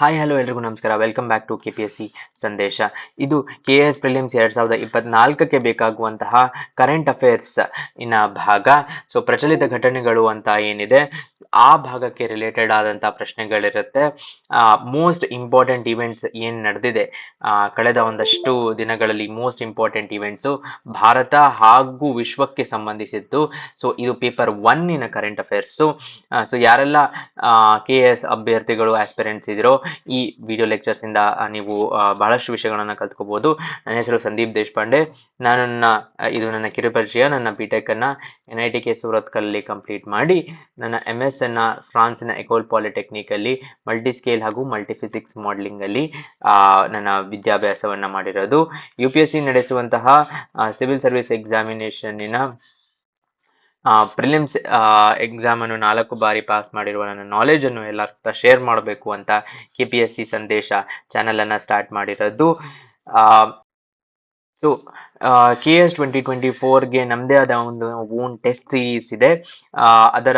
Hi hello ಎಲ್ರಿಗೂ ನಮಸ್ಕಾರ. Welcome back to KPSC ಸಂದೇಶ. ಇದು KS ಪ್ರಿಲಿಮ್ಸ್ 2024ಕ್ಕೆ ಬೇಕಾಗುವಂತಹ ಕರೆಂಟ್ ಅಫೇರ್ಸ್ ಇನ ಭಾಗ. ಸೊ ಪ್ರಚಲಿತ ಘಟನೆಗಳು ಅಂತ ಏನಿದೆ ಆ ಭಾಗಕ್ಕೆ ರಿಲೇಟೆಡ್ ಆದಂತಹ ಪ್ರಶ್ನೆಗಳಿರುತ್ತೆ. ಮೋಸ್ಟ್ ಇಂಪಾರ್ಟೆಂಟ್ ಇವೆಂಟ್ಸ್ ಏನ್ ನಡೆದಿದೆ ಕಳೆದ ಒಂದಷ್ಟು ದಿನಗಳಲ್ಲಿ, ಮೋಸ್ಟ್ ಇಂಪಾರ್ಟೆಂಟ್ ಇವೆಂಟ್ಸು ಭಾರತ ಹಾಗೂ ವಿಶ್ವಕ್ಕೆ ಸಂಬಂಧಿಸಿದ್ದು. ಸೊ ಇದು ಪೇಪರ್ 1 ಕರೆಂಟ್ ಅಫೇರ್ಸು. ಸೊ ಯಾರೆಲ್ಲ KS ಅಭ್ಯರ್ಥಿಗಳು ಆಸ್ಪಿರೆಂಟ್ಸ್ ಇದಿರೋ ಈ ವಿಡಿಯೋ ಲೆಕ್ಚರ್ಸ್ ಇಂದ ನೀವು ಬಹಳಷ್ಟು ವಿಷಯಗಳನ್ನ ಕಲ್ತ್ಕೋಬಹುದು. ನನ್ನ ಹೆಸರು ಸಂದೀಪ್ ದೇಶಪಾಂಡೆ. ಇದು ನನ್ನ ಕಿರುಪರಿಚಯ. ನನ್ನ ಬಿಟೆಕ್ ಅನ್ನ NITK ಸೂರತ್ಕಲ್ ಕಂಪ್ಲೀಟ್ ಮಾಡಿ ನನ್ನ MS ಅನ್ನ ಫ್ರಾನ್ಸ್ನ ಎಕೋಲ್ ಪಾಲಿಟೆಕ್ನಿಕ್ ಅಲ್ಲಿ ಮಲ್ಟಿ ಸ್ಕೇಲ್ ಹಾಗೂ ಮಲ್ಟಿ ಫಿಸಿಕ್ಸ್ ಮಾಡೆಲಿಂಗ್ ಅಲ್ಲಿ ನನ್ನ ವಿದ್ಯಾಭ್ಯಾಸವನ್ನ ಮಾಡಿರೋದು. UPSC ನಡೆಸುವಂತಹ civil service examination prelims exam ಅನ್ನು 4 ಬಾರಿ ಪಾಸ್ ಮಾಡಿರುವ ನನ್ನ ನಾಲೆಜ್ ಅನ್ನು ಎಲ್ಲರ ಶೇರ್ ಮಾಡಬೇಕು ಅಂತ KPSC ಸಂದೇಶ ಚಾನೆಲ್ ಅನ್ನ ಸ್ಟಾರ್ಟ್ ಮಾಡಿರೋದು. ಸೊ KS 2024ಗೆ ನಮ್ಮದೇ ಆದ ಒಂದು ಓನ್ ಟೆಸ್ಟ್ ಸೀರೀಸ್ ಇದೆ. ಅದರ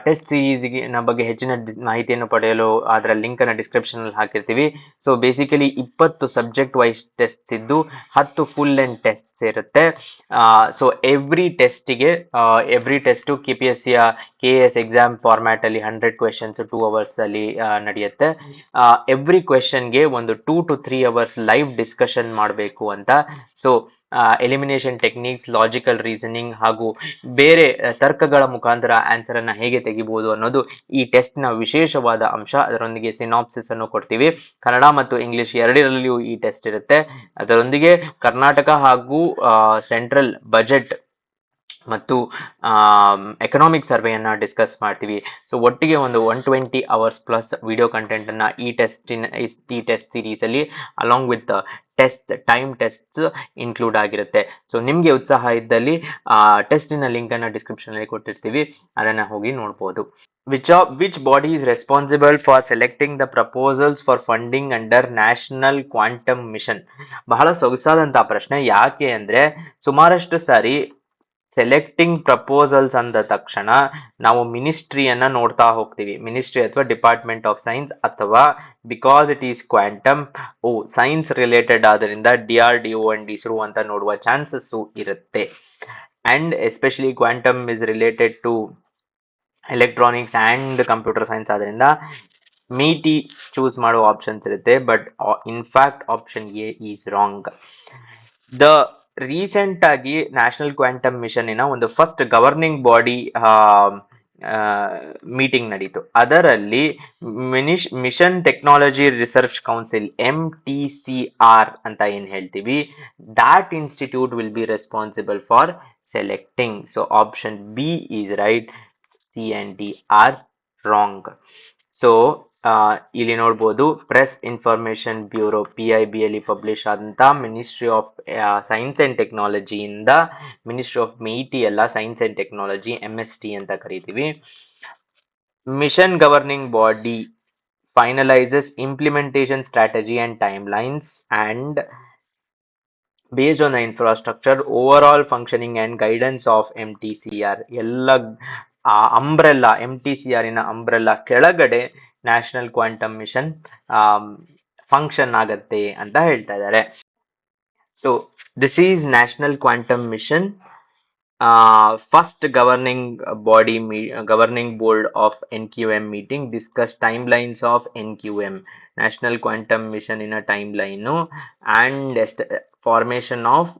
ಟೆಸ್ಟ್ ಸೀರೀಸ್ನ ಬಗ್ಗೆ ಹೆಚ್ಚಿನ ಮಾಹಿತಿಯನ್ನು ಪಡೆಯಲು ಅದರ ಲಿಂಕ್ ಅನ್ನು ಡಿಸ್ಕ್ರಿಪ್ಷನ್ ಅಲ್ಲಿ ಹಾಕಿರ್ತೀವಿ. So basically 20 subject wise tests ಇದ್ದು 10 ಫುಲ್ ಲೆಂತ್ ಟೆಸ್ಟ್ಸ್ ಇರುತ್ತೆ. ಸೊ ಎವ್ರಿ ಟೆಸ್ಟು KPSCಯ KS ಎಕ್ಸಾಮ್ ಫಾರ್ಮ್ಯಾಟ್ ಅಲ್ಲಿ 100 ಕ್ವೆಶನ್ಸ್ 2 ಅವರ್ಸ್ ಅಲ್ಲಿ ನಡೆಯುತ್ತೆ. ಎವ್ರಿ ಕ್ವೆಶನ್ಗೆ ಒಂದು 2 to 3 ಅವರ್ಸ್ ಲೈವ್ ಡಿಸ್ಕಷನ್ ಮಾಡಬೇಕು ಅಂತ. So elimination techniques, logical reasoning ಹಾಗೂ ಬೇರೆ ತರ್ಕಗಳ ಮುಖಾಂತರ ಆನ್ಸರ್ ಅನ್ನ ಹೇಗೆ ತೆಗಿಬಹುದು ಅನ್ನೋದು ಈ ಟೆಸ್ಟ್ ನ ವಿಶೇಷವಾದ ಅಂಶ. ಅದರೊಂದಿಗೆ ಸಿನಾಪ್ಸಿಸ್ ಅನ್ನು ಕೊಡ್ತೀವಿ. ಕನ್ನಡ ಮತ್ತು ಇಂಗ್ಲಿಷ್ ಎರಡರಲ್ಲಿಯೂ ಈ ಟೆಸ್ಟ್ ಇರುತ್ತೆ. ಅದರೊಂದಿಗೆ ಕರ್ನಾಟಕ ಹಾಗೂ ಸೆಂಟ್ರಲ್ ಬಜೆಟ್ ಮತ್ತು ಎಕನಾಮಿಕ್ ಸರ್ವೆಯನ್ನ ಡಿಸ್ಕಸ್ ಮಾಡ್ತೀವಿ. ಸೊ ಒಟ್ಟಿಗೆ ಒಂದು 120 ಅವರ್ಸ್ ಪ್ಲಸ್ ವಿಡಿಯೋ ಕಂಟೆಂಟ್ ಅನ್ನ ಈ ಟೆಸ್ಟ್ ಸೀರೀಸ್ ಅಲ್ಲಿ along with time test include ಆಗಿರುತ್ತೆ. ಸೊ ನಿಮ್ಗೆ ಉತ್ಸಾಹ ಇದ್ದಲ್ಲಿ ಟೆಸ್ಟಿನ ಲಿಂಕ್ ಅನ್ನ ಡಿಸ್ಕ್ರಿಪ್ಷನ್ ಅಲ್ಲಿ ಕೊಟ್ಟಿರ್ತೀವಿ, ಅದನ್ನ ಹೋಗಿ ನೋಡ್ಬೋದು. Which body is responsible for selecting the proposals for funding under National Quantum Mission? ಬಹಳ ಸೊಗಸಾದಂತಹ ಪ್ರಶ್ನೆ. ಯಾಕೆ ಅಂದ್ರೆ ಸುಮಾರಷ್ಟು ಸಾರಿ ಸೆಲೆಕ್ಟಿಂಗ್ ಪ್ರಪೋಸಲ್ಸ್ ಅಂದ ತಕ್ಷಣ ನಾವು ಮಿನಿಸ್ಟ್ರಿಯನ್ನ ನೋಡ್ತಾ ಹೋಗ್ತೀವಿ. ಮಿನಿಸ್ಟ್ರಿ ಅಥವಾ ಡಿಪಾರ್ಟ್ಮೆಂಟ್ ಆಫ್ ಸೈನ್ಸ್, ಅಥವಾ because it is quantum, science related ಆದ್ರಿಂದ DRDO ಅಂಡ್ ISRO ಅಂತ ನೋಡುವ ಚಾನ್ಸಸ್ ಇರುತ್ತೆ. And especially quantum is related to electronics and computer science MeitY ಮೀಟಿ ಚೂಸ್ ಮಾಡೋ ಆಪ್ಷನ್ಸ್ ಇರುತ್ತೆ. But in fact option A is wrong. Recent ಆಗಿ ನ್ಯಾಷನಲ್ ಕ್ವಾಂಟಮ್ ಮಿಷನ್ ಒಂದು ಫಸ್ಟ್ ಗವರ್ನಿಂಗ್ ಬಾಡಿ ಮೀಟಿಂಗ್ ನಡೀತು. ಅದರಲ್ಲಿ mission technology research council MTCR ಅಂತ ಏನ್ ಹೇಳ್ತೀವಿ, that institute will be responsible for selecting. So option B is right, C and D are wrong. So ಇಲ್ಲಿ ನೋಡ್ಬೋದು, press information bureau PIB ಅಲ್ಲಿ publish ಆದಂತ ministry of science and ಟೆಕ್ನಾಲಜಿಯಿಂದ, ministry of MEITI ಅಲ್ಲ, science and technology MST ಅಂತ ಕರಿತೀವಿ. Mission governing body finalises implementation strategy and timelines and based on the infrastructure, overall functioning and guidance of MTCR. ಎಲ್ಲ umbrella, MTCR umbrella ಕೆಳಗಡೆ national quantum mission function ಆಗತ್ತೆ ಅಂತ ಹೇಳ್ತಾ ಇದ್ದಾರೆ. So this is national quantum mission. First governing board of NQM meeting discussed timelines of NQM, National Quantum Mission in a timeline, and formation of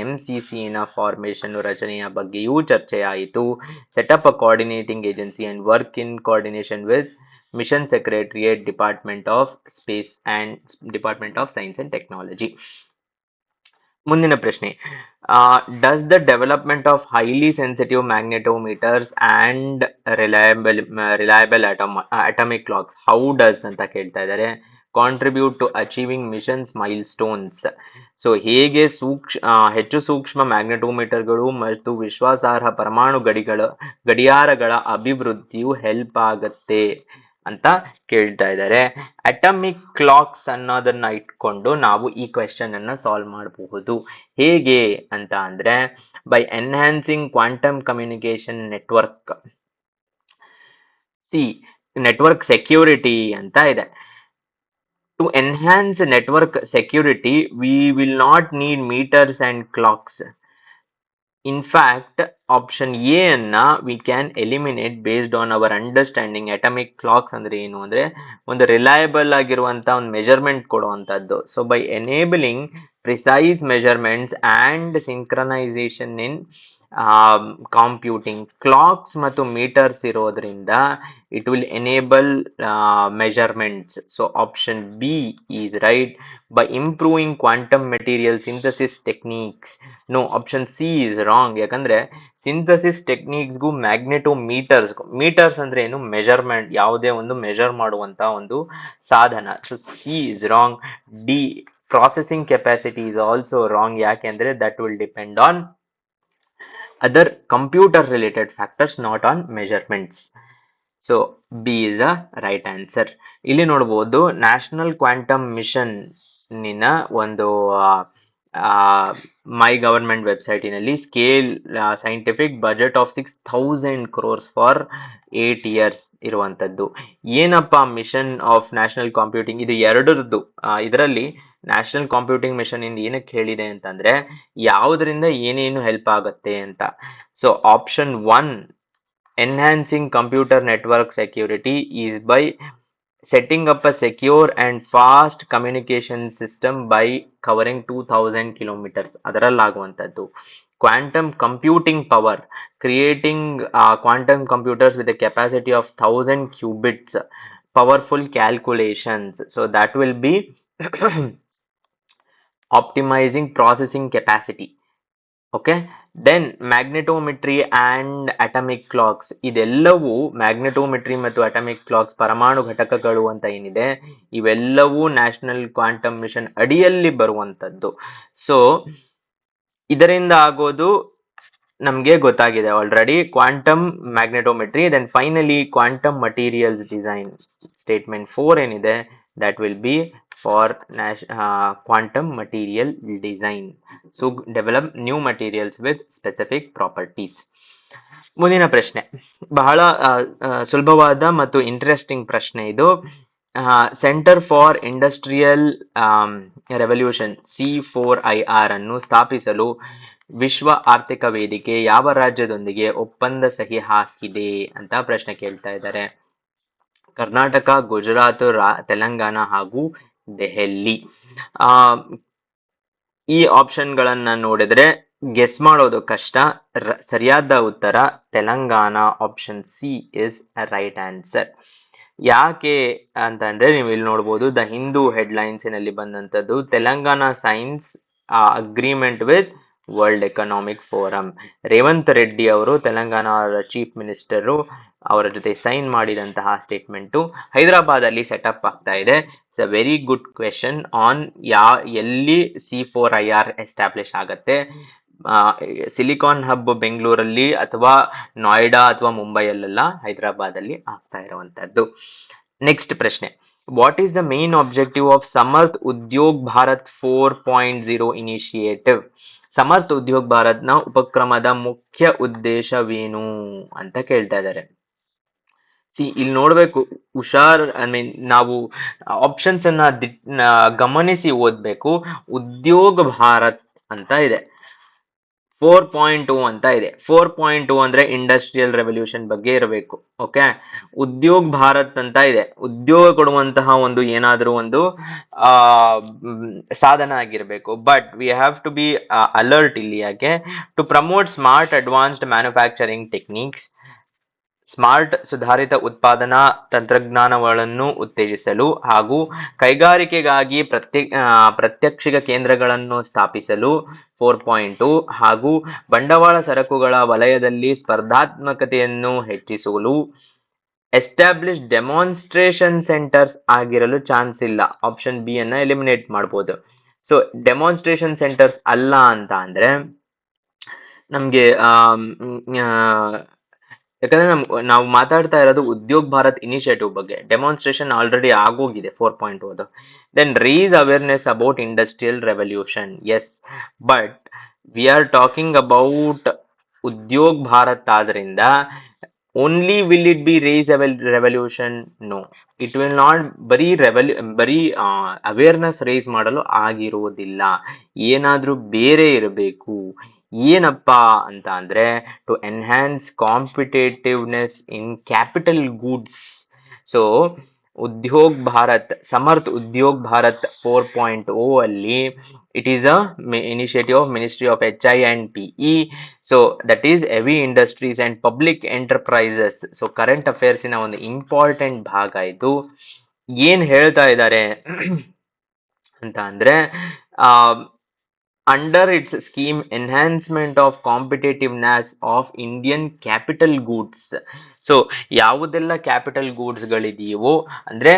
MCC ನ formation ರಚನೆಯ ಬಗ್ಗೆಯೂ ಚರ್ಚೆ ಆಯಿತು. Set up a coordinating agency and work in coordination with mission secretariat, department of space and department of science and technology. ಮುಂದಿನ ಪ್ರಶ್ನೆ, does the development of highly sensitive magnetometers and reliable atomic clocks, how does ಅಂತ ಕೇಳ್ತಾ ಇದ್ದಾರೆ, contribute to achieving mission's milestones. So ಹೇಗೆ ಹೆಚ್ಚು ಸೂಕ್ಷ್ಮ ಮ್ಯಾಗ್ನೆಟೋಮೀಟರ್ಗಳು ಮತ್ತು ವಿಶ್ವಾಸಾರ್ಹ ಪರಮಾಣು ಗಡಿಯಾರಗಳ ಅಭಿವೃದ್ಧಿಯು ಹೆಲ್ಪ್ ಆಗತ್ತೆ ಅಂತ ಕೇಳ್ತಾ ಇದ್ದಾರೆ. ಅಟಾಮಿಕ್ ಕ್ಲಾಕ್ಸ್ ಅನ್ನೋದನ್ನ ಇಟ್ಕೊಂಡು ನಾವು ಈ ಕ್ವೆಶ್ಚನ್ ಅನ್ನ ಸಾಲ್ವ್ ಮಾಡಬಹುದು. ಹೇಗೆ ಅಂತ ಅಂದ್ರೆ, by enhancing quantum communication network. C network security ಅಂತ ಇದೆ. To enhance network security we will not need meters and clocks. In fact, option A ಅನ್ನ we can eliminate based on our understanding. Atomic clocks ಅಂದ್ರೆ ಏನು ಅಂದ್ರೆ ಒಂದು reliable ಆಗಿರುವಂತ ಒಂದು measurement ಕೊಡುವಂತದ್ದು. So by enabling precise measurements and synchronisation in computing, clocks ಮತ್ತು meters ಇರೋದ್ರಿಂದ it will enable measurements. So option B is right. By improving quantum material synthesis techniques. No, option C is wrong. ಯಾಕಂದ್ರೆ synthesis ಟೆಕ್ನಿಕ್ಸ್ಗೂ ಮ್ಯಾಗ್ನೆಟೋಮೀಟರ್ಸ್ಗೂ, meters ಅಂದ್ರೆ ಏನು, measurement, ಯಾವುದೇ ಒಂದು measure ಮಾಡುವಂತ ಒಂದು ಸಾಧನ. So C is wrong. D, processing capacity is also wrong. ಯಾಕೆಂದ್ರೆ that will depend on other computer related factors, not on measurements. So B is the right answer. ಇಲ್ಲಿ ನೋಡ್ಬೋದು ನ್ಯಾಷನಲ್ ಕ್ವಾಂಟಮ್ ಮಿಷನ್ ನಿನ ಒಂದು my government ವೆಬ್ಸೈಟಿನಲ್ಲಿ scale scientific budget of 6,000 crores for 8 years ಇರುವಂತದ್ದು. ಏನಪ್ಪ mission of national computing, ಇದು ಎರಡರದ್ದು. ಇದರಲ್ಲಿ national computing mission ಇಂದ ಏನಕ್ಕೆ ಹೇಳಿದೆ ಅಂತಂದ್ರೆ ಯಾವುದರಿಂದ ಏನೇನು ಹೆಲ್ಪ್ ಆಗುತ್ತೆ ಅಂತ. So option 1, enhancing computer network security is by setting up a secure and fast communication system by covering 2,000 kilometers. ಅದರಲ್ಲಾಗುವಂಥದ್ದು. Quantum computing power, creating quantum computers with a capacity of 1,000 qubits, powerful calculations. So that will be optimizing processing capacity. Okay, then magnetometry and atomic clocks. ಇದೆಲ್ಲವೂ magnetometry ಮತ್ತು atomic clogs, ಪರಮಾಣು ಘಟಕಗಳು ಅಂತ ಏನಿದೆ, ಇವೆಲ್ಲವೂ national quantum mission ಅಡಿಯಲ್ಲಿ ಬರುವಂತದ್ದು. So ಇದರಿಂದ ಆಗೋದು ನಮ್ಗೆ ಗೊತ್ತಾಗಿದೆ already, quantum magnetometry. Then finally quantum materials design. Statement 4 ಏನಿದೆ, that will be for quantum material design. So develop new materials with specific properties. ಮುಂದಿನ ಪ್ರಶ್ನೆ ಬಹಳ ಸುಲಭವಾದ ಮತ್ತು ಇಂಟ್ರೆಸ್ಟಿಂಗ್ ಪ್ರಶ್ನೆ ಇದು. Centre for industrial revolution C4IR ಅನ್ನು ಸ್ಥಾಪಿಸಲು ವಿಶ್ವ ಆರ್ಥಿಕ ವೇದಿಕೆ ಯಾವ ರಾಜ್ಯದೊಂದಿಗೆ ಒಪ್ಪಂದ ಸಹಿ ಹಾಕಿದೆ ಅಂತ ಪ್ರಶ್ನೆ ಕೇಳ್ತಾ ಇದ್ದಾರೆ. ಕರ್ನಾಟಕ, ಗುಜರಾತ್, ತೆಲಂಗಾಣ ಹಾಗೂ ದೆಹಲಿ. ಈ ಆಪ್ಷನ್ಗಳನ್ನ ನೋಡಿದ್ರೆ ಗೆಸ್ ಮಾಡೋದು ಕಷ್ಟ. ಸರಿಯಾದ ಉತ್ತರ Telangana, option C is right answer. ಯಾಕೆ ಅಂತಂದ್ರೆ ನೀವು ಇಲ್ಲಿ ನೋಡ್ಬೋದು, ದ ಹಿಂದೂ ಹೆಡ್ಲೈನ್ಸ್ ನಲ್ಲಿ ಬಂದಂತದ್ದು, Telangana signs agreement with World Economic Forum. Revanth Reddy ಅವರು, ತೆಲಂಗಾಣ ಚೀಫ್ ಮಿನಿಸ್ಟರು, ಅವರ ಜೊತೆ ಸೈನ್ ಮಾಡಿದಂತಹ ಸ್ಟೇಟ್ಮೆಂಟು ಹೈದರಾಬಾದ್ ಅಲ್ಲಿ ಸೆಟಪ್ ಆಗ್ತಾ ಇದೆ. It's a very good question on ಎಲ್ಲಿ C4IR ಎಸ್ಟಾಬ್ಲಿಷ್ ಆಗತ್ತೆ. ಸಿಲಿಕಾನ್ ಹಬ್ ಬೆಂಗಳೂರಲ್ಲಿ ಅಥವಾ ನೋಯ್ಡಾ ಅಥವಾ ಮುಂಬೈಯಲ್ಲೆಲ್ಲ, ಹೈದರಾಬಾದ್ ಅಲ್ಲಿ ಆಗ್ತಾ ಇರುವಂತದ್ದು. ನೆಕ್ಸ್ಟ್ ಪ್ರಶ್ನೆ, what is the main objective of Samarth Udyog Bharat 4.0 initiative? Samarth Udyog Bharat ನ ಉಪಕ್ರಮದ ಮುಖ್ಯ ಉದ್ದೇಶವೇನು ಅಂತ ಕೇಳ್ತಾ ಇದ್ದಾರೆ. ಇಲ್ಲಿ ನೋಡ್ಬೇಕು, ಹುಷಾರ್, ನಾವು ಆಪ್ಷನ್ಸ್ ಅನ್ನ ಗಮನಿಸಿ ಓದ್ಬೇಕು. ಉದ್ಯೋಗ ಭಾರತ್ ಅಂತ ಇದೆ, 4.2 ಅಂತ ಇದೆ. 4.2 ಅಂದ್ರೆ ಇಂಡಸ್ಟ್ರಿಯಲ್ ರೆವಲ್ಯೂಷನ್ ಬಗ್ಗೆ ಇರಬೇಕು. ಓಕೆ, ಉದ್ಯೋಗ್ ಭಾರತ್ ಅಂತ ಇದೆ, ಉದ್ಯೋಗ ಕೊಡುವಂತಹ ಒಂದು ಏನಾದ್ರೂ ಒಂದು ಸಾಧನ ಆಗಿರ್ಬೇಕು. But we have to be alert ಇಲ್ಲಿ. ಯಾಕೆ? To promote smart advanced manufacturing techniques, smart ಸುಧಾರಿತ ಉತ್ಪಾದನಾ ತಂತ್ರಜ್ಞಾನಗಳನ್ನು ಉತ್ತೇಜಿಸಲು ಹಾಗೂ ಕೈಗಾರಿಕೆಗಾಗಿ ಪ್ರತ್ಯಕ್ಷಿಕ ಕೇಂದ್ರಗಳನ್ನು ಸ್ಥಾಪಿಸಲು 4.2 ಹಾಗೂ ಬಂಡವಾಳ ಸರಕುಗಳ ವಲಯದಲ್ಲಿ ಸ್ಪರ್ಧಾತ್ಮಕತೆಯನ್ನು ಹೆಚ್ಚಿಸಲು ಎಸ್ಟಾಬ್ಲಿಷ್ ಡೆಮಾನ್ಸ್ಟ್ರೇಷನ್ ಸೆಂಟರ್ಸ್ ಆಗಿರಲು ಚಾನ್ಸ್ ಇಲ್ಲ. ಆಪ್ಷನ್ ಬಿ ಅನ್ನ ಎಲಿಮಿನೇಟ್ ಮಾಡ್ಬೋದು. ಸೊ ಡೆಮಾನ್ಸ್ಟ್ರೇಷನ್ ಸೆಂಟರ್ಸ್ ಅಲ್ಲ ಅಂತ ಅಂದ್ರೆ ನಮ್ಗೆ ಯಾಕಂದ್ರೆ ನಾವು ಮಾತಾಡ್ತಾ ಇರೋದು ಉದ್ಯೋಗ್ ಭಾರತ್ ಇನಿಷಿಯೇಟಿವ್ ಬಗ್ಗೆ. ಡೆಮಾನ್ಸ್ಟ್ರೇಷನ್ ಆಲ್ರೆಡಿ ಆಗೋಗಿದೆ 4.2 ಅದು. Then raise awareness about industrial revolution, yes, but we are talking about Udyog Bharat ಆದ್ರಿಂದ only will it be raise revolution? No, it will not. ಬರೀ ಅವೇರ್ನೆಸ್ ರೇಸ್ ಮಾಡಲು ಆಗಿರುವುದಿಲ್ಲ. ಏನಾದ್ರೂ ಬೇರೆ ಇರಬೇಕು. ಏನಪ್ಪಾ ಅಂತ ಅಂದ್ರೆ, to enhance competitiveness in capital goods. So Udyog Bharat, Samarth Udyog Bharat 4.0 ಅಲ್ಲಿ, it is a initiative of ministry of HI&PE. So that is heavy industries and public enterprises. So current ಅಫೇರ್ಸಿನ ಒಂದು ಇಂಪಾರ್ಟೆಂಟ್ ಭಾಗ ಇದು. ಏನ್ ಹೇಳ್ತಾ ಇದ್ದಾರೆ ಅಂತ ಅಂದ್ರೆ, under its scheme enhancement of competitiveness of Indian capital goods. So ಯಾವುದೆಲ್ಲ ಕ್ಯಾಪಿಟಲ್ ಗೂಡ್ಸ್ ಗಳಿದೆಯೋ, ಅಂದ್ರೆ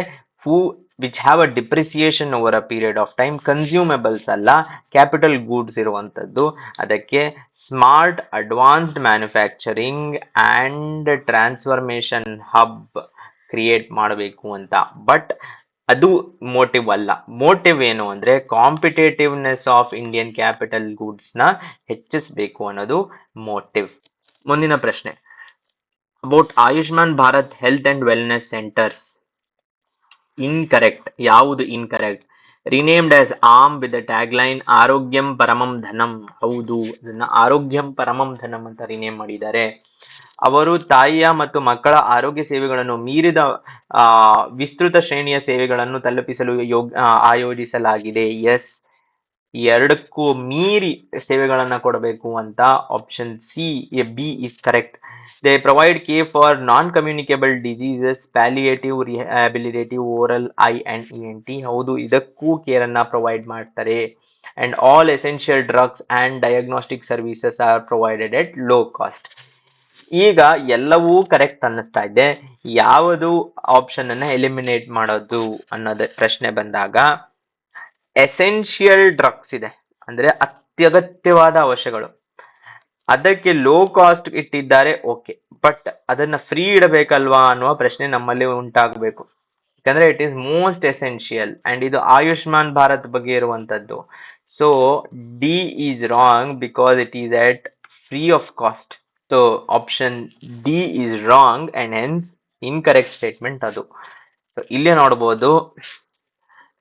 who which have a depreciation over a period of time, consumables ಅಲ್ಲ, ಕ್ಯಾಪಿಟಲ್ ಗೂಡ್ಸ್ ಇರುವಂತದ್ದು. ಅದಕ್ಕೆ smart advanced manufacturing and transformation hub create ಮಾಡಬೇಕು ಅಂತ. But ಅದು motive ಅಲ್ಲ. ಮೋಟಿವ್ ಏನು ಅಂದ್ರೆ, competitiveness of Indian capital goods ನ ಹೆಚ್ಚಿಸಬೇಕು ಅನ್ನೋದು ಮೋಟಿವ್. ಮುಂದಿನ ಪ್ರಶ್ನೆ, about Ayushman Bharat health and wellness centres. Incorrect. ಯಾವುದು incorrect? Renamed as arm with the tag line Arogyam Paramam Dhanam. ಹೌದು, ಅದನ್ನ ಆರೋಗ್ಯಂ ಪರಮಂ ಧನಂ ಅಂತ ರಿನೇಮ್ ಮಾಡಿದ್ದಾರೆ. ಅವರು ತಾಯಿಯ ಮತ್ತು ಮಕ್ಕಳ ಆರೋಗ್ಯ ಸೇವೆಗಳನ್ನು ಮೀರಿದ ವಿಸ್ತೃತ ಶ್ರೇಣಿಯ ಸೇವೆಗಳನ್ನು ತಲುಪಿಸಲು ಆಯೋಜಿಸಲಾಗಿದೆ. ಎಸ್, ಎರಡಕ್ಕೂ ಮೀರಿ ಸೇವೆಗಳನ್ನ ಕೊಡಬೇಕು ಅಂತ. Option C, B is correct. They provide care for non communicable diseases, palliative, rehabilitative, oral, eye and ENT. ಹೌದು, ಇದಕ್ಕೂ ಕೇರ್ ಅನ್ನ ಪ್ರೊವೈಡ್ ಮಾಡ್ತಾರೆ. And all essential drugs and diagnostic services are provided at low cost. ಈಗ ಎಲ್ಲವೂ correct ಅನ್ನಿಸ್ತಾ ಇದೆ. ಯಾವುದು option ಅನ್ನ ಎಲಿಮಿನೇಟ್ ಮಾಡೋದು ಅನ್ನೋದ ಪ್ರಶ್ನೆ ಬಂದಾಗ, ಎಸೆನ್ಷಿಯಲ್ ಡ್ರಗ್ಸ್ ಇದೆ ಅಂದ್ರೆ ಅತ್ಯಗತ್ಯವಾದ ಅವಶ್ಯಗಳು, ಅದಕ್ಕೆ ಲೋ ಕಾಸ್ಟ್ ಇಟ್ಟಿದ್ದಾರೆ. ಓಕೆ, ಬಟ್ ಅದನ್ನ ಫ್ರೀ ಇಡಬೇಕಲ್ವಾ ಅನ್ನುವ ಪ್ರಶ್ನೆ ನಮ್ಮಲ್ಲಿ ಉಂಟಾಗಬೇಕು. ಯಾಕಂದ್ರೆ it is most essential and ಇದು ಆಯುಷ್ಮಾನ್ ಭಾರತ್ ಬಗ್ಗೆ ಇರುವಂತದ್ದು. So D is wrong because it is at free of cost. So option D is wrong and hence incorrect statement ಅದು. ಸೊ ಇಲ್ಲೇ ನೋಡಬಹುದು,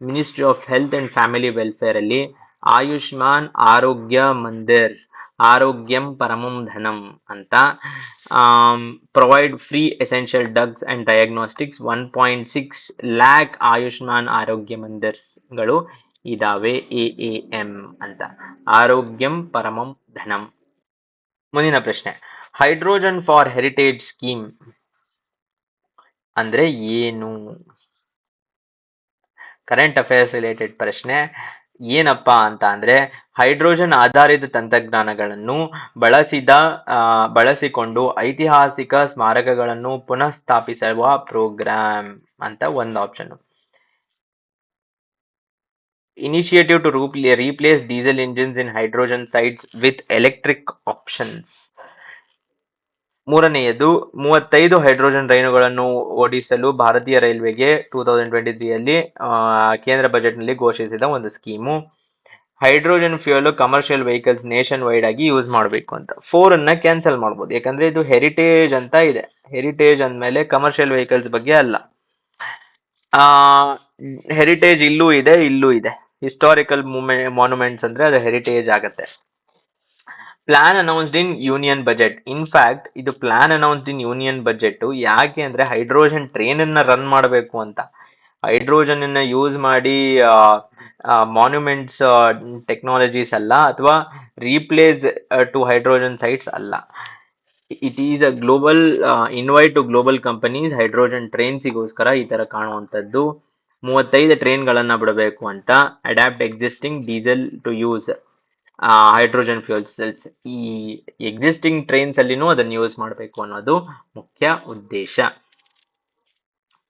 ministry of health and family welfare ಅಲ್ಲಿ ಆಯುಷ್ಮಾನ್ ಆರೋಗ್ಯ ಮಂದಿರ್ ಆರೋಗ್ಯಂ ಪರಮಂ ಧನಂ ಅಂತ provide free essential drugs and diagnostics 1.6 lac Ayushman ಆರೋಗ್ಯ ಮಂದಿರ್ಸ್ಗಳು ಇದಾವೆ, AAM ಅಂತ. ಆರೋಗ್ಯಂ ಪರಮಂ ಧನಂ. ಮುಂದಿನ ಪ್ರಶ್ನೆ, ಹೈಡ್ರೋಜನ್ ಫಾರ್ ಹೆರಿಟೇಜ್ ಸ್ಕೀಮ್ ಅಂದ್ರೆ ಏನು? ಕರೆಂಟ್ ಅಫೇರ್ಸ್ ರಿಲೇಟೆಡ್ ಪ್ರಶ್ನೆ. ಏನಪ್ಪಾ ಅಂತ ಅಂದ್ರೆ, ಹೈಡ್ರೋಜನ್ ಆಧಾರಿತ ತಂತ್ರಜ್ಞಾನಗಳನ್ನು ಬಳಸಿಕೊಂಡು ಐತಿಹಾಸಿಕ ಸ್ಮಾರಕಗಳನ್ನು ಪುನಃ ಸ್ಥಾಪಿಸುವ ಪ್ರೋಗ್ರಾಮ್ ಅಂತ ಒಂದು option. Initiative to replace diesel engines in hydrogen sites with electric options. ಮೂರನೆಯದು, 35 ಹೈಡ್ರೋಜನ್ ರೈಲುಗಳನ್ನು ಓಡಿಸಲು ಭಾರತೀಯ ರೈಲ್ವೆಗೆ 2023 ಅಲ್ಲಿ ಕೇಂದ್ರ ಬಜೆಟ್ ನಲ್ಲಿ ಘೋಷಿಸಿದ ಒಂದು scheme. Hydrogen fuel commercial vehicles nation wide ಆಗಿ ಯೂಸ್ ಮಾಡಬೇಕು ಅಂತ. 4 ಅನ್ನ ಕ್ಯಾನ್ಸಲ್ ಮಾಡ್ಬೋದು, ಯಾಕಂದ್ರೆ ಇದು ಹೆರಿಟೇಜ್ ಅಂತ ಇದೆ. ಹೆರಿಟೇಜ್ ಅಂದ್ಮೇಲೆ ಕಮರ್ಷಿಯಲ್ ವೆಹಿಕಲ್ಸ್ ಬಗ್ಗೆ ಅಲ್ಲ. ಹೆರಿಟೇಜ್ ಇಲ್ಲೂ ಇದೆ, ಇಲ್ಲೂ ಇದೆ. ಹಿಸ್ಟಾರಿಕಲ್ ಮಾನ್ಯುಮೆಂಟ್ಸ್ ಅಂದ್ರೆ ಅದು ಹೆರಿಟೇಜ್ ಆಗತ್ತೆ. Plan announced in union budget. In fact ಇದು plan announced in union budget. ಯಾಕೆ ಅಂದ್ರೆ ಹೈಡ್ರೋಜನ್ ಟ್ರೈನ್ ಅನ್ನ ರನ್ ಮಾಡಬೇಕು ಅಂತ. ಹೈಡ್ರೋಜನ್ ಅನ್ನ ಯೂಸ್ ಮಾಡಿ ಮಾನ್ಯುಮೆಂಟ್ಸ್ ಟೆಕ್ನಾಲಜೀಸ್ ಅಲ್ಲ, ಅಥವಾ ರೀಪ್ಲೇಸ್ ಟು ಹೈಡ್ರೋಜನ್ ಸೈಟ್ಸ್ ಅಲ್ಲ. It is a global invite to global companies hydrogen ಟ್ರೈನ್ಸಿಗೋಸ್ಕರ ಈ ತರ ಕಾಣುವಂಥದ್ದು. 35 ಟ್ರೈನ್ಗಳನ್ನ ಬಿಡಬೇಕು ಅಂತ. Adapt existing diesel to use hydrogen fuel cells. ಈ ಎಕ್ಸಿಸ್ಟಿಂಗ್ ಟ್ರೈನ್ಸ್ ಅಲ್ಲಿನೂ ಅದನ್ನು ಯೂಸ್ ಮಾಡಬೇಕು ಅನ್ನೋದು ಮುಖ್ಯ ಉದ್ದೇಶ.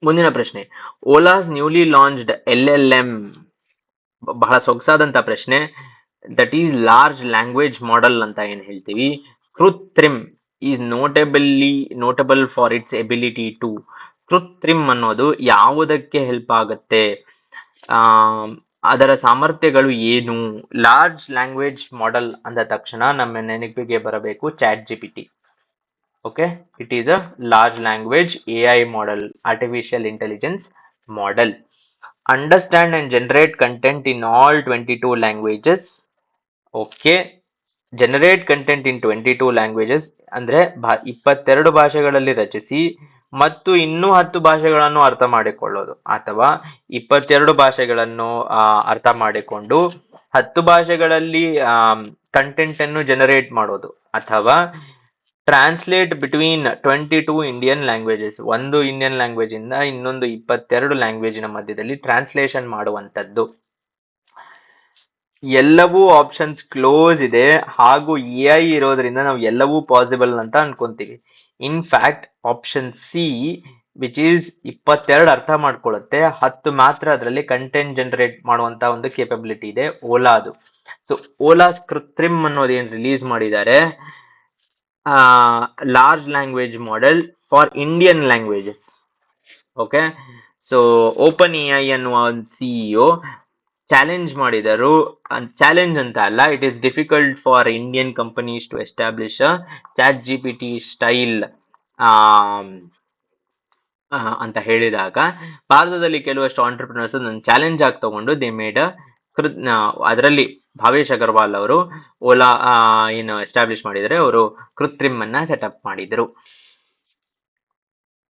ಮುಂದಿನ ಪ್ರಶ್ನೆ, ಓಲಾಸ್ ನ್ಯೂಲಿ ಲಾಂಚ್ಡ್ LLM. ಬಹಳ ಸೊಗಸಾದಂತ ಪ್ರಶ್ನೆ. That is large language model ಅಂತ ಏನ್ ಹೇಳ್ತೀವಿ. Krutrim is notable for its ability to. Krutrim ಅನ್ನೋದು ಯಾವುದಕ್ಕೆ ಹೆಲ್ಪ್ ಆಗುತ್ತೆ, ಅದರ ಸಾಮರ್ಥ್ಯಗಳು ಏನು? ಲಾರ್ಜ್ ಲ್ಯಾಂಗ್ವೇಜ್ ಮಾಡೆಲ್ ಅಂದ ತಕ್ಷಣ ನಮ್ಮ ನೆನಪಿಗೆ ಬರಬೇಕು ChatGPT. Okay, it is a large language AI model, artificial intelligence model. Understand and generate content in all 22 languages. Okay, generate content in 22 languages ಅಂದ್ರೆ 22 ಭಾಷೆಗಳಲ್ಲಿ ರಚಿಸಿ ಮತ್ತು ಇನ್ನೂ 10 ಭಾಷೆಗಳನ್ನು ಅರ್ಥ ಮಾಡಿಕೊಳ್ಳೋದು, ಅಥವಾ 22 ಭಾಷೆಗಳನ್ನು ಅರ್ಥ ಮಾಡಿಕೊಂಡು 10 ಭಾಷೆಗಳಲ್ಲಿ ಕಂಟೆಂಟ್ ಅನ್ನು ಜನರೇಟ್ ಮಾಡೋದು, ಅಥವಾ ಟ್ರಾನ್ಸ್ಲೇಟ್ ಬಿಟ್ವೀನ್ 22 ಇಂಡಿಯನ್ ಲ್ಯಾಂಗ್ವೇಜಸ್, ಒಂದು ಇಂಡಿಯನ್ ಲ್ಯಾಂಗ್ವೇಜ್ ಇಂದ ಇನ್ನೊಂದು 22 ಲ್ಯಾಂಗ್ವೇಜಿನ ಮಧ್ಯದಲ್ಲಿ ಟ್ರಾನ್ಸ್ಲೇಷನ್ ಮಾಡುವಂಥದ್ದು. ಎಲ್ಲವೂ ಆಪ್ಷನ್ಸ್ ಕ್ಲೋಸ್ ಇದೆ, ಹಾಗೂ ಎಐ ಇರೋದ್ರಿಂದ ನಾವು ಎಲ್ಲವೂ ಪಾಸಿಬಲ್ ಅಂತ ಅನ್ಕೊಂತೀವಿ. In fact option C which is 22 ಅರ್ಥ ಮಾಡ್ಕೊಳ್ಳುತ್ತೆ, 10 ಮಾತ್ರ ಅದರಲ್ಲಿ ಕಂಟೆಂಟ್ ಜನರೇಟ್ ಮಾಡುವಂತ ಒಂದು ಕೇಪಬಿಲಿಟಿ ಇದೆ ಓಲಾದು. ಸೊ ಓಲಾಸ್ ಕೃತ್ರಿಮ್ ಅನ್ನೋದು ಏನ್ ರಿಲೀಸ್ ಮಾಡಿದ್ದಾರೆ, large language model for Indian languages. Okay, so OpenAI ಅನ್ನುವ ಒಂದು ಸಿಇಒ ಚಾಲೆಂಜ್ ಮಾಡಿದರು. ಚಾಲೆಂಜ್ ಅಂತ ಅಲ್ಲ, it is difficult for Indian companies to establish ChatGPT style ಅಂತ ಹೇಳಿದಾಗ, ಭಾರತದಲ್ಲಿ ಕೆಲವಷ್ಟು ಆಂಟರ್ಪ್ರಿನರ್ಸ್ ನನ್ನ ಚಾಲೆಂಜ್ ಆಗಿ ತಗೊಂಡು ದೇ ಮೇಡ್ ಅದರಲ್ಲಿ ಭಾವೇಶ್ ಅಗರ್ವಾಲ್ ಅವರು ಓಲಾ ಏನು ಎಸ್ಟಾಬ್ಲಿಷ್ ಮಾಡಿದರೆ, ಅವರು ಕೃತ್ರಿಮ್ ಅನ್ನ ಸೆಟಪ್ ಮಾಡಿದರು.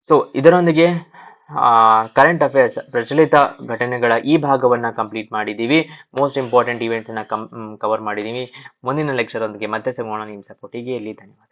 ಸೊ ಇದರೊಂದಿಗೆ ಕರೆಂಟ್ ಅಫೇರ್ಸ್ ಪ್ರಚಲಿತ ಘಟನೆಗಳ ಈ ಭಾಗವನ್ನ ಕಂಪ್ಲೀಟ್ ಮಾಡಿದ್ದೀವಿ. ಮೋಸ್ಟ್ ಇಂಪಾರ್ಟೆಂಟ್ ಇವೆಂಟ್ಸ್ ಅನ್ನ ಕವರ್ ಮಾಡಿದ್ದೀವಿ. ಮುಂದಿನ ಲೆಕ್ಚರ್ ಒಂದಿಗೆ ಮತ್ತೆ ಸಿಗೋಣ. ನಿಮ್ಮ ಸಪೋರ್ಟಿಗೆ ಇಲ್ಲಿ ಧನ್ಯವಾದ.